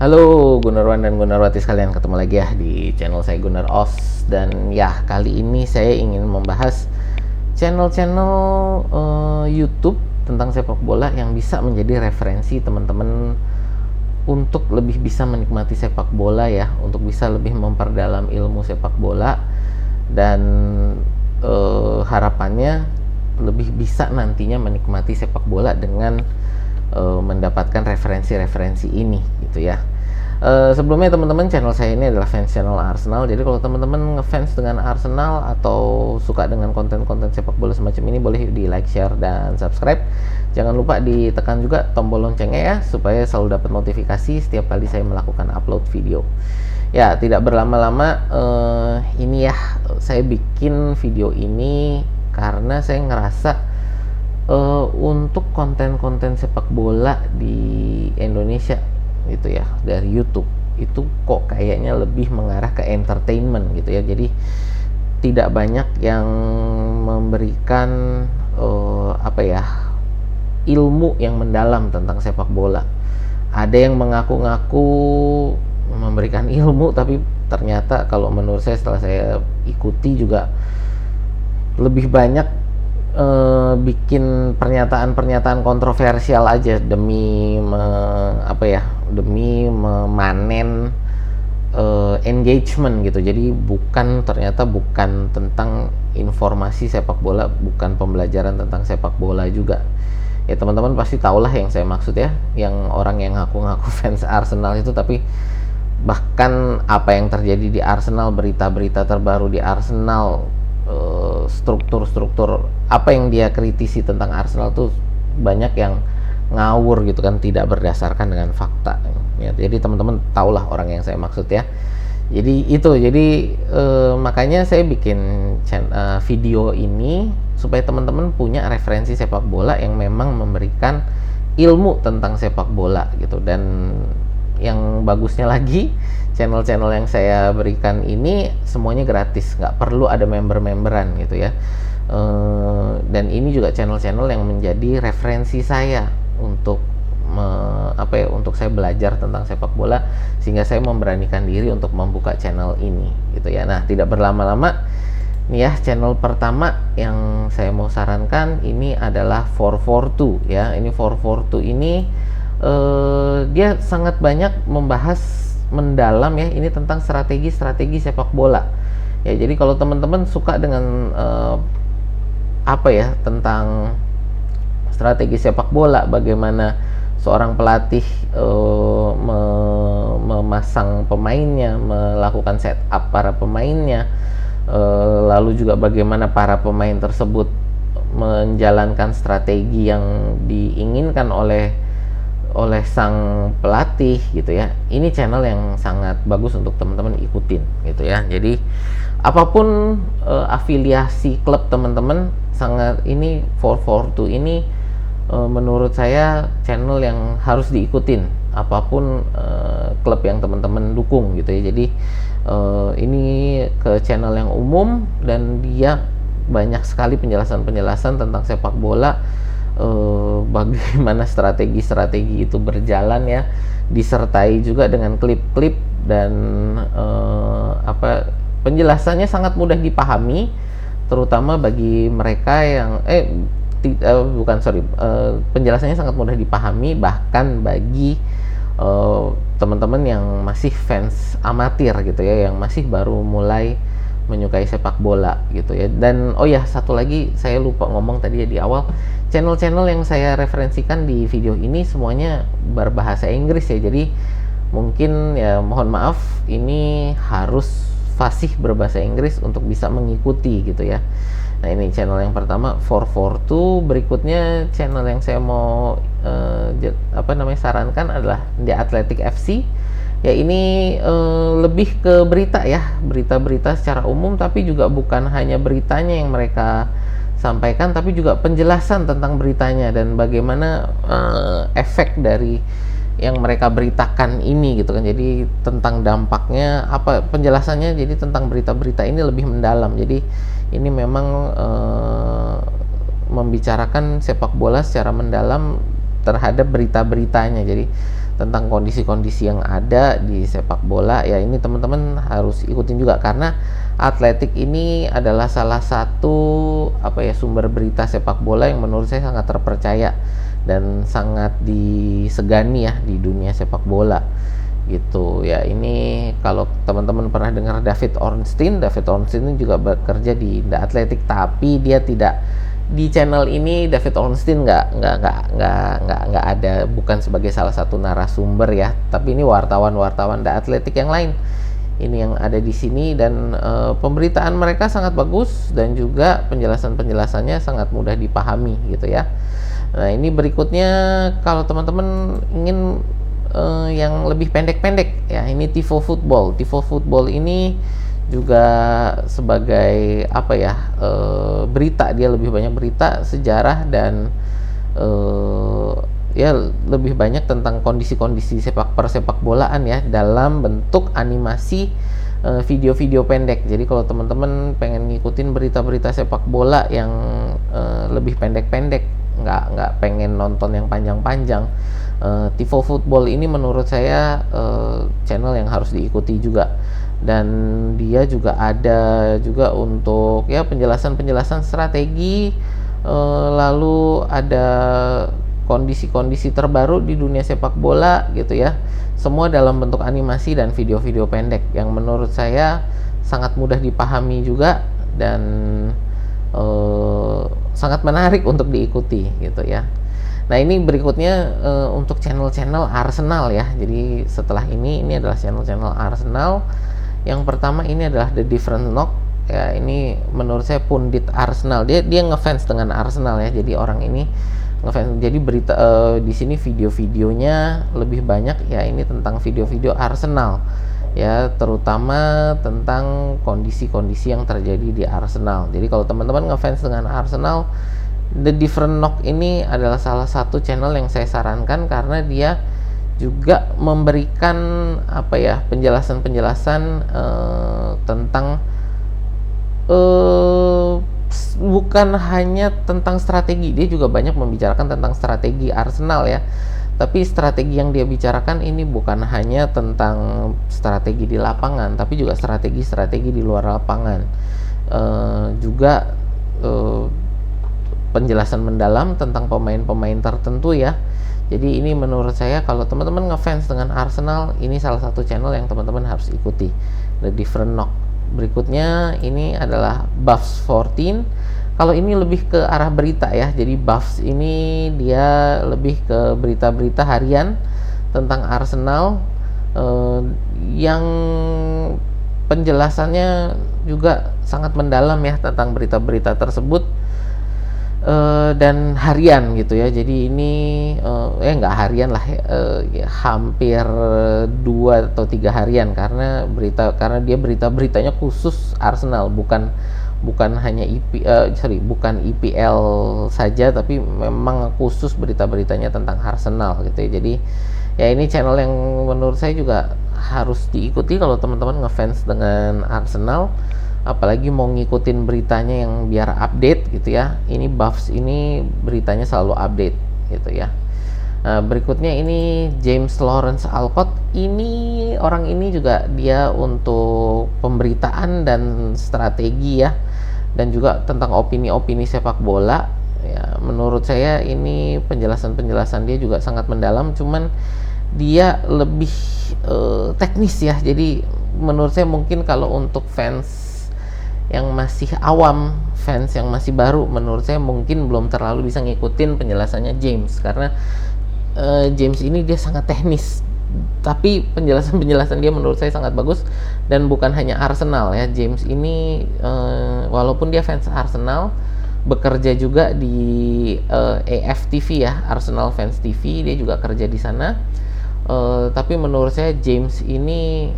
Halo Gunarwan dan Gunarwati sekalian, ketemu lagi ya di channel saya Gunar Os. Dan ya, kali ini saya ingin membahas channel-channel YouTube tentang sepak bola yang bisa menjadi referensi teman-teman untuk lebih bisa menikmati sepak bola ya, untuk bisa lebih memperdalam ilmu sepak bola dan harapannya lebih bisa nantinya menikmati sepak bola dengan mendapatkan referensi-referensi ini gitu ya. Sebelumnya teman-teman, channel saya ini adalah fans channel Arsenal. Jadi kalau teman-teman ngefans dengan Arsenal atau suka dengan konten-konten sepak bola semacam ini, boleh di like, share, dan subscribe. Jangan lupa ditekan juga tombol loncengnya ya, supaya selalu dapat notifikasi setiap kali saya melakukan upload video. Ya, tidak berlama-lama, ini ya, saya bikin video ini karena saya ngerasa untuk konten-konten sepak bola di Indonesia gitu ya, dari YouTube itu kok kayaknya lebih mengarah ke entertainment gitu ya. Jadi tidak banyak yang memberikan ilmu yang mendalam tentang sepak bola. Ada yang mengaku-ngaku memberikan ilmu, tapi ternyata kalau menurut saya setelah saya ikuti juga lebih banyak bikin pernyataan-pernyataan kontroversial aja demi memanen engagement gitu. Jadi ternyata bukan tentang informasi sepak bola, bukan pembelajaran tentang sepak bola juga. Ya teman-teman pasti tahulah yang saya maksud ya, yang orang yang ngaku-ngaku fans Arsenal itu, tapi bahkan apa yang terjadi di Arsenal, berita-berita terbaru di Arsenal, struktur-struktur apa yang dia kritisi tentang Arsenal tuh banyak yang ngawur gitu kan, tidak berdasarkan dengan fakta ya. Jadi teman-teman tahulah orang yang saya maksud ya. Jadi makanya saya bikin video ini supaya teman-teman punya referensi sepak bola yang memang memberikan ilmu tentang sepak bola gitu. Dan yang bagusnya lagi, channel-channel yang saya berikan ini semuanya gratis, nggak perlu ada member-memberan gitu ya. Dan ini juga channel-channel yang menjadi referensi saya untuk untuk saya belajar tentang sepak bola, sehingga saya memberanikan diri untuk membuka channel ini gitu ya. Nah, tidak berlama-lama nih ya, channel pertama yang saya mau sarankan ini adalah 442 ya. Ini 442 ini dia sangat banyak membahas mendalam ya, ini tentang strategi-strategi sepak bola ya. Jadi kalau teman-teman suka dengan tentang strategi sepak bola, bagaimana seorang pelatih memasang pemainnya, melakukan setup para pemainnya, lalu juga bagaimana para pemain tersebut menjalankan strategi yang diinginkan oleh sang pelatih gitu ya. Ini channel yang sangat bagus untuk teman-teman ikutin gitu ya. Jadi apapun afiliasi klub teman-teman, ini 442 ini menurut saya channel yang harus diikutin apapun klub yang teman-teman dukung gitu ya. Jadi ini ke channel yang umum dan dia banyak sekali penjelasan-penjelasan tentang sepak bola, bagaimana strategi-strategi itu berjalan ya, disertai juga dengan klip-klip dan penjelasannya sangat mudah dipahami, terutama bagi mereka yang penjelasannya sangat mudah dipahami bahkan bagi teman-teman yang masih fans amatir gitu ya, yang masih baru mulai menyukai sepak bola gitu ya. Dan satu lagi saya lupa ngomong tadi ya di awal, channel-channel yang saya referensikan di video ini semuanya berbahasa Inggris ya. Jadi mungkin ya mohon maaf, ini harus fasih berbahasa Inggris untuk bisa mengikuti gitu ya. Nah, ini channel yang pertama 442. Berikutnya channel yang saya mau sarankan adalah The Athletic FC. Ya, ini lebih ke berita ya, berita-berita secara umum, tapi juga bukan hanya beritanya yang mereka sampaikan, tapi juga penjelasan tentang beritanya dan bagaimana efek dari yang mereka beritakan ini gitu kan. Jadi tentang dampaknya penjelasannya, jadi tentang berita-berita ini lebih mendalam. Jadi ini memang membicarakan sepak bola secara mendalam terhadap berita-beritanya. Jadi tentang kondisi-kondisi yang ada di sepak bola, ya ini teman-teman harus ikutin juga, karena Atletik ini adalah salah satu sumber berita sepak bola yang menurut saya sangat terpercaya dan sangat disegani ya di dunia sepak bola gitu ya. Ini kalau teman-teman pernah dengar David Ornstein ini juga bekerja di The Athletic, tapi dia tidak di channel ini. David Ornstein nggak ada, bukan sebagai salah satu narasumber ya, tapi ini wartawan The Athletic yang lain ini yang ada di sini, dan pemberitaan mereka sangat bagus dan juga penjelasannya sangat mudah dipahami gitu ya. Nah, ini berikutnya kalau teman-teman ingin yang lebih pendek-pendek ya, ini Tifo Football ini juga sebagai berita, dia lebih banyak berita, sejarah, dan ya lebih banyak tentang kondisi-kondisi persepak bolaan ya dalam bentuk animasi, video-video pendek. Jadi kalau teman-teman pengen ngikutin berita-berita sepak bola yang lebih pendek-pendek, nggak pengen nonton yang panjang-panjang, Tifo Football ini menurut saya channel yang harus diikuti juga. Dan dia juga ada juga untuk ya penjelasan strategi, lalu ada kondisi-kondisi terbaru di dunia sepak bola gitu ya, semua dalam bentuk animasi dan video-video pendek yang menurut saya sangat mudah dipahami juga dan sangat menarik untuk diikuti gitu ya. Nah, ini berikutnya untuk channel-channel Arsenal ya. Jadi setelah ini adalah channel-channel Arsenal. Yang pertama ini adalah The Different Knock ya, ini menurut saya pundit Arsenal, dia ngefans dengan Arsenal ya. Jadi orang ini ngefans, jadi berita di sini video-videonya lebih banyak ya ini tentang video-video Arsenal ya, terutama tentang kondisi-kondisi yang terjadi di Arsenal. Jadi kalau teman-teman ngefans dengan Arsenal, The Different Knock ini adalah salah satu channel yang saya sarankan, karena dia juga memberikan penjelasan-penjelasan tentang bukan hanya tentang strategi, dia juga banyak membicarakan tentang strategi Arsenal ya. Tapi strategi yang dia bicarakan ini bukan hanya tentang strategi di lapangan, tapi juga strategi-strategi di luar lapangan. Juga penjelasan mendalam tentang pemain-pemain tertentu ya. Jadi ini menurut saya kalau teman-teman ngefans dengan Arsenal, ini salah satu channel yang teman-teman harus ikuti, The Different Knock. Berikutnya ini adalah Buffs 14. Kalau ini lebih ke arah berita ya. Jadi Buffs ini dia lebih ke berita-berita harian tentang Arsenal yang penjelasannya juga sangat mendalam ya tentang berita-berita tersebut. Dan harian gitu ya. Jadi ini nggak harian lah ya, hampir 2 atau 3 harian, karena dia berita-beritanya khusus Arsenal, bukan hanya bukan IPL saja, tapi memang khusus berita-beritanya tentang Arsenal gitu ya. Jadi ya ini channel yang menurut saya juga harus diikuti kalau teman-teman ngefans dengan Arsenal, apalagi mau ngikutin beritanya yang biar update gitu ya. Ini Buffs ini beritanya selalu update gitu ya. Nah, berikutnya ini James Lawrence Alcott. Ini orang ini juga dia untuk pemberitaan dan strategi ya, dan juga tentang opini-opini sepak bola ya. Menurut saya ini penjelasan-penjelasan dia juga sangat mendalam, cuman dia lebih teknis ya. Jadi menurut saya mungkin kalau untuk fans yang masih awam, fans yang masih baru, menurut saya mungkin belum terlalu bisa ngikutin penjelasannya James, karena James ini dia sangat teknis, tapi penjelasan dia menurut saya sangat bagus. Dan bukan hanya Arsenal ya, James ini walaupun dia fans Arsenal, bekerja juga di AFTV ya, Arsenal Fans TV, dia juga kerja di sana. Tapi menurut saya James ini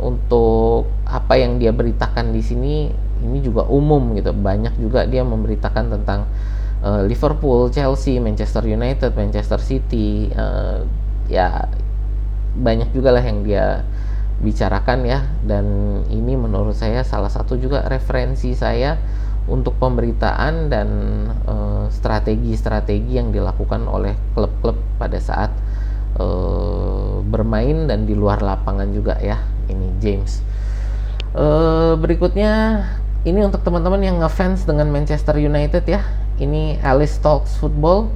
untuk apa yang dia beritakan di sini ini juga umum gitu. Banyak juga dia memberitakan tentang Liverpool, Chelsea, Manchester United, Manchester City, ya banyak juga lah yang dia bicarakan ya. Dan ini menurut saya salah satu juga referensi saya untuk pemberitaan dan strategi-strategi yang dilakukan oleh klub-klub pada saat bermain dan di luar lapangan juga ya, ini James. Berikutnya ini untuk teman-teman yang ngefans dengan Manchester United ya, ini Alice Talks Football.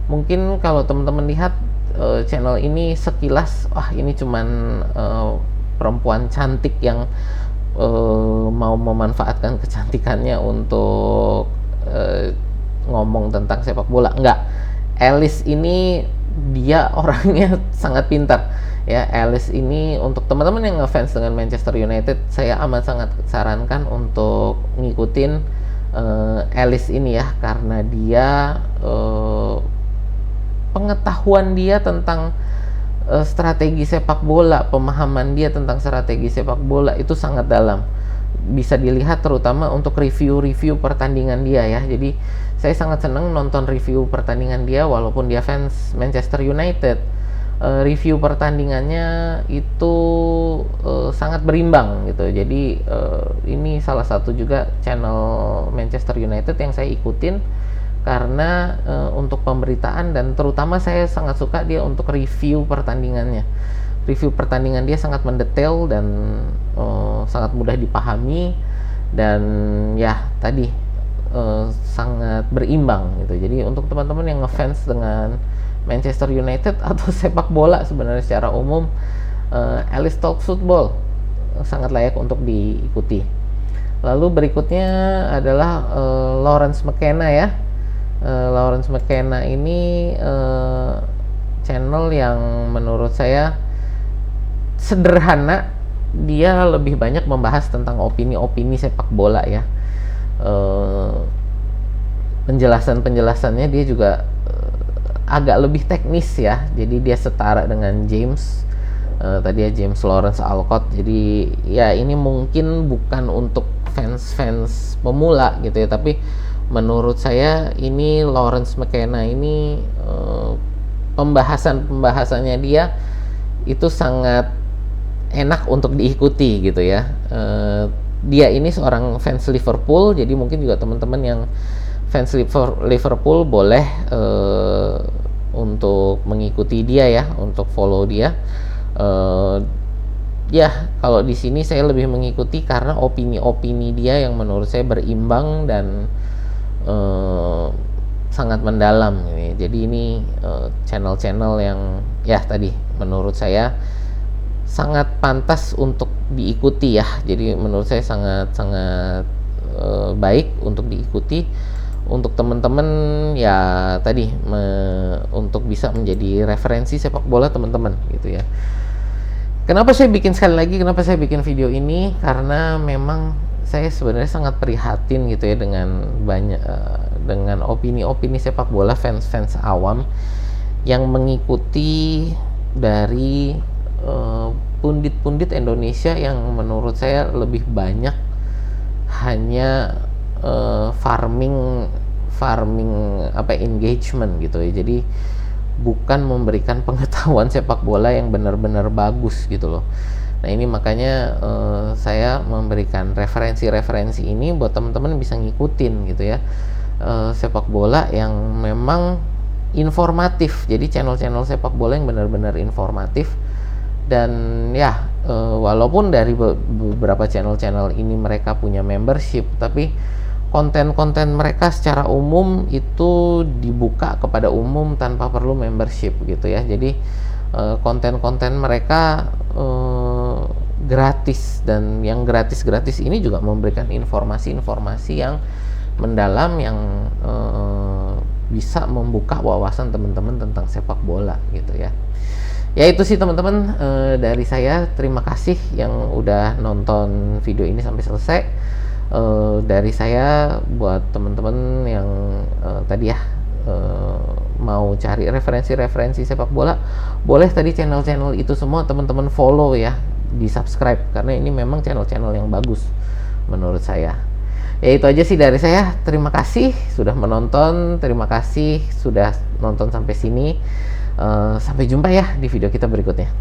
Mungkin kalau teman-teman lihat channel ini sekilas, wah ini cuman perempuan cantik yang mau memanfaatkan kecantikannya untuk ngomong tentang sepak bola. Enggak, Alice ini dia orangnya sangat pintar ya. Alice ini untuk teman-teman yang ngefans dengan Manchester United, saya amat sangat sarankan untuk ngikutin Alice ini ya, karena dia pengetahuan dia tentang strategi sepak bola, pemahaman dia tentang strategi sepak bola itu sangat dalam. Bisa dilihat terutama untuk review-review pertandingan dia ya. Jadi saya sangat senang nonton review pertandingan dia walaupun dia fans Manchester United. Review pertandingannya itu sangat berimbang gitu. Jadi ini salah satu juga channel Manchester United yang saya ikutin karena untuk pemberitaan, dan terutama saya sangat suka dia untuk review pertandingannya. Review pertandingan dia sangat mendetail dan sangat mudah dipahami, dan ya tadi sangat berimbang gitu. Jadi untuk teman-teman yang ngefans dengan Manchester United atau sepak bola sebenarnya secara umum, Alice Talks Football sangat layak untuk diikuti. Lalu berikutnya adalah Lawrence McKenna ya. Lawrence McKenna ini channel yang menurut saya sederhana. Dia lebih banyak membahas tentang opini-opini sepak bola ya. Penjelasannya dia juga agak lebih teknis ya. Jadi dia setara dengan James tadi ya, James Lawrence Alcott. Jadi ya ini mungkin bukan untuk fans pemula gitu ya, tapi menurut saya ini Lawrence McKenna ini pembahasannya dia itu sangat enak untuk diikuti gitu ya. Dia ini seorang fans Liverpool, jadi mungkin juga teman-teman yang fans Liverpool boleh untuk mengikuti dia ya, untuk follow dia. Ya kalau di sini saya lebih mengikuti karena opini-opini dia yang menurut saya berimbang dan sangat mendalam ini. Jadi ini channel-channel yang ya tadi menurut saya sangat pantas untuk diikuti ya. Jadi menurut saya sangat baik untuk diikuti untuk teman-teman ya tadi untuk bisa menjadi referensi sepak bola teman-teman gitu ya. Kenapa saya bikin video ini? Karena memang saya sebenarnya sangat prihatin gitu ya dengan dengan opini-opini sepak bola fans awam yang mengikuti dari pundit-pundit Indonesia yang menurut saya lebih banyak hanya farming engagement gitu ya. Jadi bukan memberikan pengetahuan sepak bola yang benar-benar bagus gitu loh. Nah ini makanya saya memberikan referensi ini buat teman-teman bisa ngikutin gitu ya, sepak bola yang memang informatif. Jadi channel-channel sepak bola yang benar-benar informatif. Dan ya walaupun dari beberapa channel-channel ini mereka punya membership, tapi konten-konten mereka secara umum itu dibuka kepada umum tanpa perlu membership gitu ya. Jadi konten-konten mereka gratis, dan yang gratis ini juga memberikan informasi-informasi yang mendalam yang bisa membuka wawasan teman-teman tentang sepak bola gitu ya. Ya itu sih teman-teman dari saya. Terima kasih yang udah nonton video ini sampai selesai. Dari saya buat teman-teman yang tadi ya mau cari referensi sepak bola, boleh tadi channel-channel itu semua teman-teman follow ya, di subscribe, karena ini memang channel-channel yang bagus menurut saya. Ya itu aja sih dari saya. Terima kasih sudah menonton, terima kasih sudah nonton sampai sini. Sampai jumpa ya di video kita berikutnya.